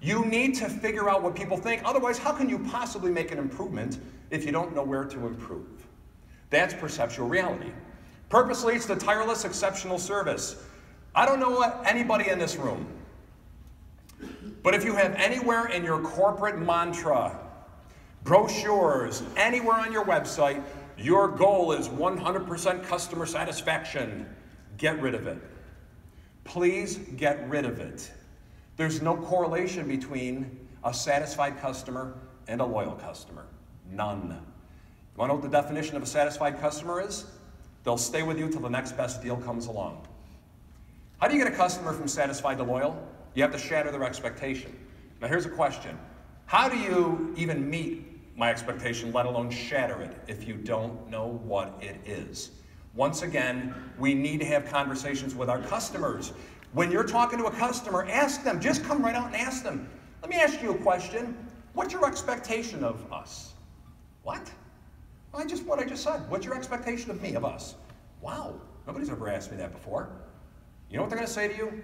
You need to figure out what people think. Otherwise, how can you possibly make an improvement if you don't know where to improve? That's perceptual reality. Purpose leads to tireless, exceptional service. I don't know anybody in this room, but if you have anywhere in your corporate mantra, brochures, anywhere on your website, your goal is 100% customer satisfaction, get rid of it. Please get rid of it. There's no correlation between a satisfied customer and a loyal customer. None. You want to know what the definition of a satisfied customer is? They'll stay with you till the next best deal comes along. How do you get a customer from satisfied to loyal? You have to shatter their expectation. Now here's a question. How do you even meet my expectation, let alone shatter it, if you don't know what it is? Once again, we need to have conversations with our customers. When you're talking to a customer, ask them, just come right out and ask them. Let me ask you a question. What's your expectation of us? What? Well, what I just said. What's your expectation of me, of us? Wow, nobody's ever asked me that before. You know what they're going to say to you?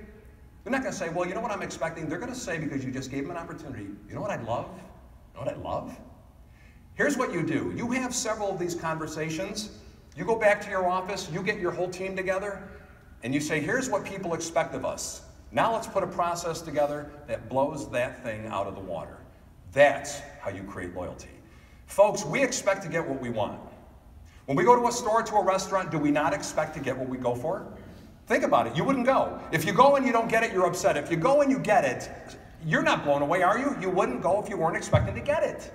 They're not going to say, well, you know what I'm expecting? They're going to say, because you just gave them an opportunity, you know what I'd love? You know what I'd love? Here's what you do. You have several of these conversations. You go back to your office, you get your whole team together, and you say, here's what people expect of us. Now let's put a process together that blows that thing out of the water. That's how you create loyalty. Folks, we expect to get what we want. When we go to a store, to a restaurant, do we not expect to get what we go for? Think about it. You wouldn't go. If you go and you don't get it, you're upset. If you go and you get it, you're not blown away, are you? You wouldn't go if you weren't expecting to get it.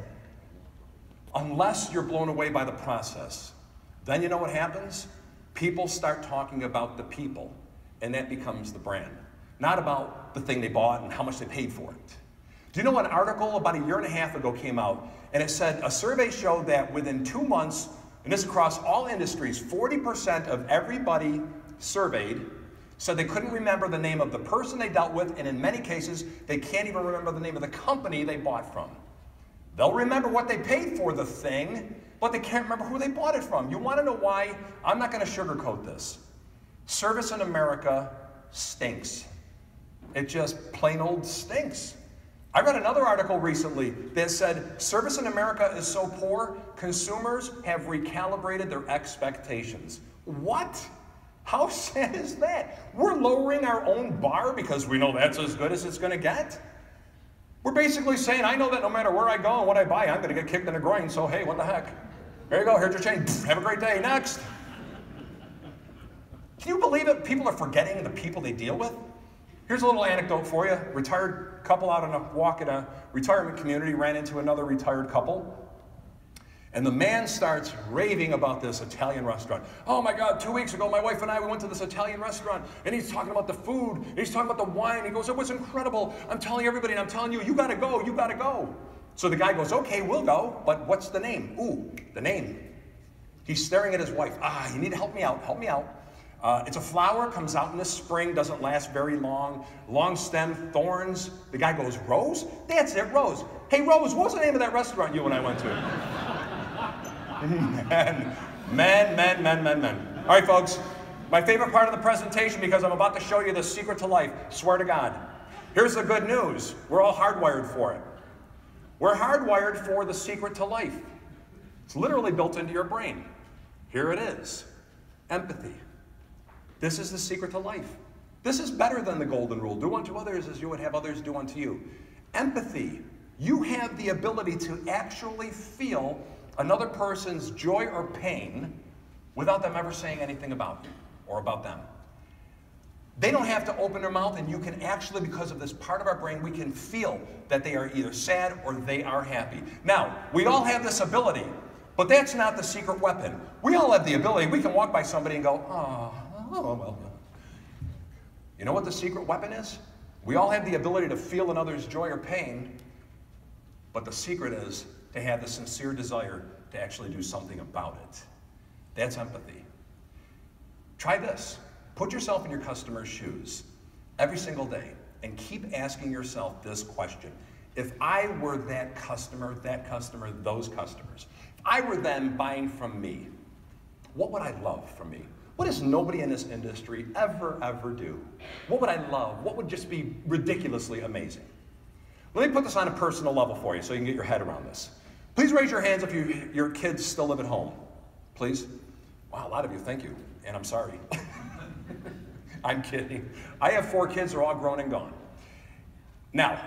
Unless you're blown away by the process. Then you know what happens? People start talking about the people, and that becomes the brand. Not about the thing they bought and how much they paid for it. Do you know an article about a year and a half ago came out, and it said a survey showed that within 2 months, and this across all industries, 40% of everybody surveyed said they couldn't remember the name of the person they dealt with, and in many cases, they can't even remember the name of the company they bought from. They'll remember what they paid for the thing, but they can't remember who they bought it from. You want to know why? I'm not going to sugarcoat this. Service in America stinks. It just plain old stinks. I read another article recently that said service in America is so poor, consumers have recalibrated their expectations. What? How sad is that? We're lowering our own bar because we know that's as good as it's going to get. We're basically saying, I know that no matter where I go and what I buy, I'm going to get kicked in the groin, so hey, what the heck? There you go, here's your change. Have a great day. Next. Can you believe it? People are forgetting the people they deal with. Here's a little anecdote for you. Retired couple out on a walk in a retirement community ran into another retired couple. And the man starts raving about this Italian restaurant. Oh my God, 2 weeks ago, my wife and I, we went to this Italian restaurant, and he's talking about the food, and he's talking about the wine. He goes, it was incredible. I'm telling everybody, and I'm telling you, you gotta go, you gotta go. So the guy goes, okay, we'll go, but what's the name? Ooh, the name. He's staring at his wife. You need to help me out, help me out. It's a flower, comes out in the spring, doesn't last very long, long stem, thorns. The guy goes, Rose? That's it, Rose. Hey, Rose, what's the name of that restaurant you and I went to? Men. All right, folks, my favorite part of the presentation, because I'm about to show you the secret to life, swear to God. Here's the good news. We're all hardwired for it. We're hardwired for the secret to life. It's literally built into your brain. Here it is. Empathy. This is the secret to life. This is better than the golden rule. Do unto others as you would have others do unto you. Empathy. You have the ability to actually feel another person's joy or pain without them ever saying anything about you or about them. They don't have to open their mouth, and you can actually, because of this part of our brain, we can feel that they are either sad or they are happy. Now, we all have this ability, but that's not the secret weapon. We all have the ability. We can walk by somebody and go, oh, well. You know what the secret weapon is? We all have the ability to feel another's joy or pain, but the secret is to have the sincere desire to actually do something about it. That's empathy. Try this. Put yourself in your customer's shoes every single day and keep asking yourself this question. If I were that customer, those customers, if I were them buying from me, what would I love from me? What does nobody in this industry ever do? What would I love? What would just be ridiculously amazing? Let me put this on a personal level for you so you can get your head around this. Please raise your hands if your kids still live at home. Please. Wow, a lot of you, thank you. And I'm sorry. I'm kidding. I have 4 kids, they're all grown and gone. Now,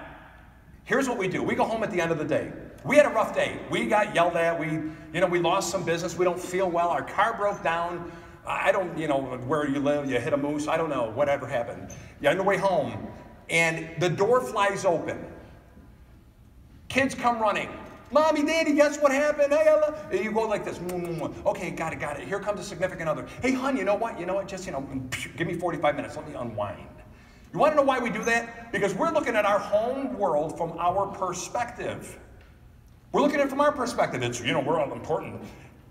here's what we do. We go home at the end of the day. We had a rough day. We got yelled at. We lost some business. We don't feel well. Our car broke down. I don't, where you live, you hit a moose. I don't know, whatever happened. You're on the way home, and the door flies open. Kids come running. Mommy, Daddy, guess what happened? And you go like this. Okay, got it. Here comes a significant other. Hey, hon, you know what? Just, give me 45 minutes. Let me unwind. You want to know why we do that? Because we're looking at our home world from our perspective. We're looking at it from our perspective. It's, we're all important.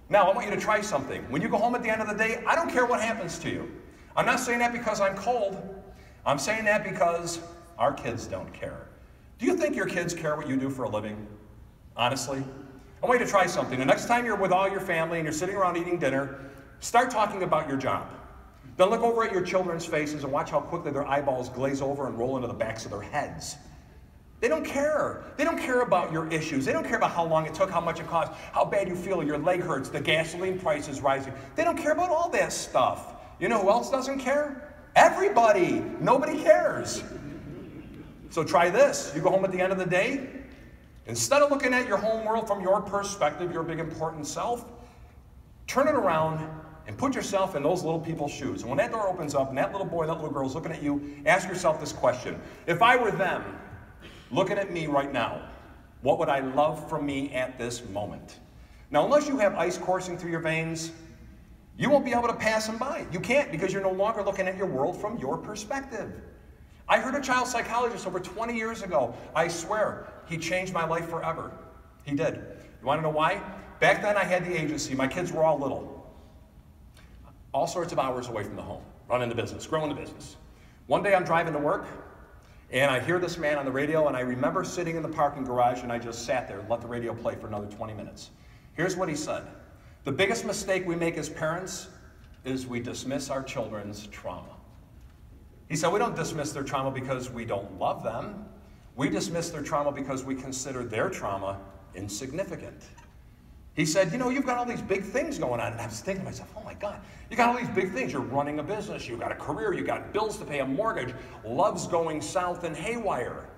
Now, I want you to try something. When you go home at the end of the day, I don't care what happens to you. I'm not saying that because I'm cold. I'm saying that because our kids don't care. Do you think your kids care what you do for a living? Honestly? I want you to try something. The next time you're with all your family and you're sitting around eating dinner, start talking about your job. Then look over at your children's faces and watch how quickly their eyeballs glaze over and roll into the backs of their heads. They don't care. They don't care about your issues. They don't care about how long it took, how much it cost, how bad you feel, your leg hurts, the gasoline price is rising. They don't care about all that stuff. You know who else doesn't care? Everybody. Nobody cares. So try this. You go home at the end of the day. Instead of looking at your home world from your perspective, your big important self, turn it around and put yourself in those little people's shoes. And when that door opens up and that little boy, that little girl is looking at you, ask yourself this question. If I were them looking at me right now, what would I love from me at this moment? Now, unless you have ice coursing through your veins, you won't be able to pass them by. You can't, because you're no longer looking at your world from your perspective. I heard a child psychologist over 20 years ago. I swear, he changed my life forever. He did. You want to know why? Back then I had the agency. My kids were all little. All sorts of hours away from the home. Running the business, growing the business. One day I'm driving to work, and I hear this man on the radio, and I remember sitting in the parking garage, and I just sat there and let the radio play for another 20 minutes. Here's what he said. The biggest mistake we make as parents is we dismiss our children's trauma. He said we don't dismiss their trauma because we don't love them. We dismiss their trauma because we consider their trauma insignificant. He said, you've got all these big things going on. And I was thinking to myself, oh my God, you got all these big things. You're running a business. You've got a career. You've got bills to pay, a mortgage. Love's going south and haywire.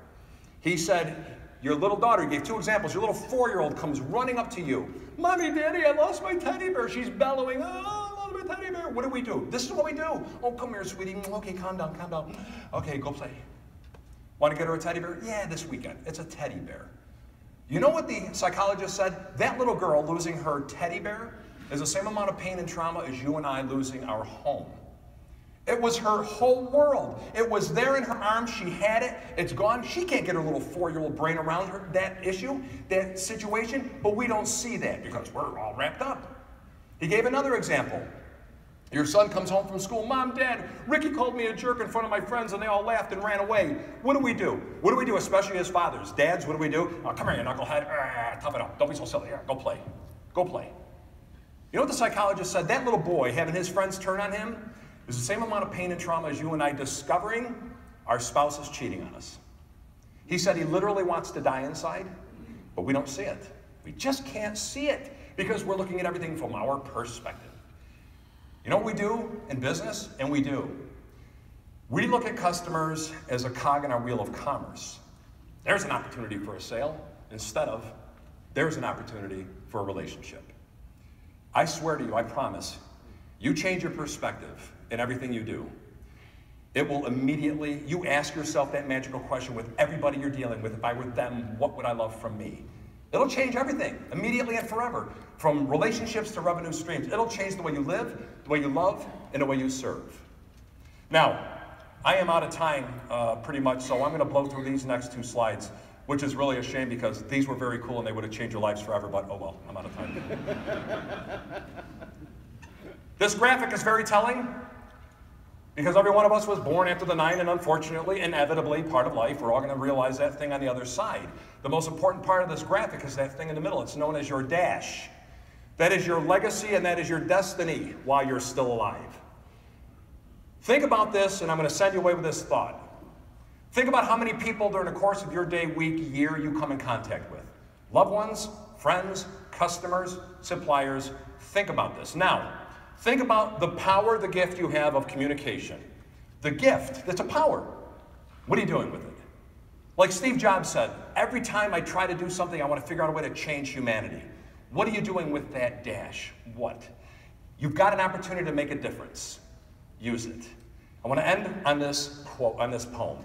He said, your little daughter, he gave 2 examples. Your little 4-year-old comes running up to you. Mommy, Daddy, I lost my teddy bear. She's bellowing, oh, I lost my teddy bear. What do we do? This is what we do. Oh, come here, sweetie. Okay, calm down, calm down. Okay, go play. Want to get her a teddy bear? Yeah, this weekend. It's a teddy bear. You know what the psychologist said? That little girl losing her teddy bear is the same amount of pain and trauma as you and I losing our home. It was her whole world. It was there in her arms. She had it. It's gone. She can't get her little 4-year-old brain around her, that issue, that situation, but we don't see that because we're all wrapped up. He gave another example. Your son comes home from school. Mom, Dad, Ricky called me a jerk in front of my friends and they all laughed and ran away. What do we do? What do we do, especially as fathers? Dads, what do we do? Oh, come here, you knucklehead. Tough it up. Don't be so silly. Here, go play. Go play. You know what the psychologist said? That little boy having his friends turn on him is the same amount of pain and trauma as you and I discovering our spouse is cheating on us. He said he literally wants to die inside, but we don't see it. We just can't see it because we're looking at everything from our perspective. You know what we do in business? And we do. We look at customers as a cog in our wheel of commerce. There's an opportunity for a sale instead of there's an opportunity for a relationship. I swear to you, I promise, you change your perspective in everything you do. It will immediately, you ask yourself that magical question with everybody you're dealing with. If I were them, what would I love from me? It'll change everything, immediately and forever, from relationships to revenue streams. It'll change the way you live, the way you love, and the way you serve. Now, I am out of time pretty much, so I'm going to blow through these next 2 slides, which is really a shame because these were very cool and they would have changed your lives forever, but oh well, I'm out of time. This graphic is very telling because every one of us was born after the 9, and unfortunately, inevitably, part of life, we're all going to realize that thing on the other side. The most important part of this graphic is that thing in the middle. It's known as your dash. That is your legacy and that is your destiny while you're still alive. Think about this, and I'm going to send you away with this thought. Think about how many people during the course of your day, week, year you come in contact with. Loved ones, friends, customers, suppliers. Think about this. Now, think about the power, the gift you have of communication. The gift, that's a power. What are you doing with it? Like Steve Jobs said, every time I try to do something, I want to figure out a way to change humanity. What are you doing with that dash? What? You've got an opportunity to make a difference. Use it. I want to end on this quote, on this poem.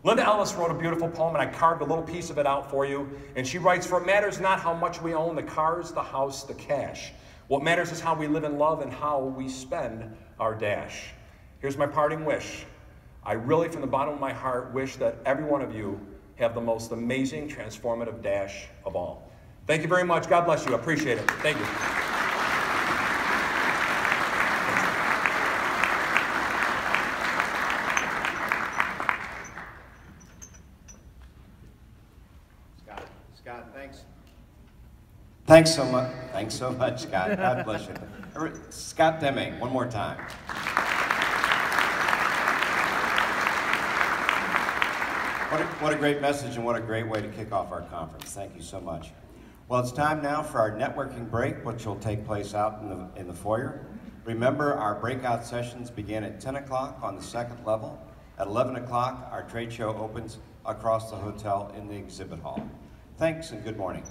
Linda Ellis wrote a beautiful poem, and I carved a little piece of it out for you. And she writes, "For it matters not how much we own, the cars, the house, the cash. What matters is how we live in love and how we spend our dash." Here's my parting wish. I really, from the bottom of my heart, wish that every one of you have the most amazing, transformative dash of all. Thank you very much. God bless you. I appreciate it. Thank you. Scott, thanks. Thanks so much. Thanks so much, Scott. God bless you. Scott Deming, one more time. What a great message and what a great way to kick off our conference. Thank you so much. Well, it's time now for our networking break, which will take place out in the foyer. Remember, our breakout sessions begin at 10 o'clock on the second level. At 11 o'clock, our trade show opens across the hotel in the exhibit hall. Thanks and good morning.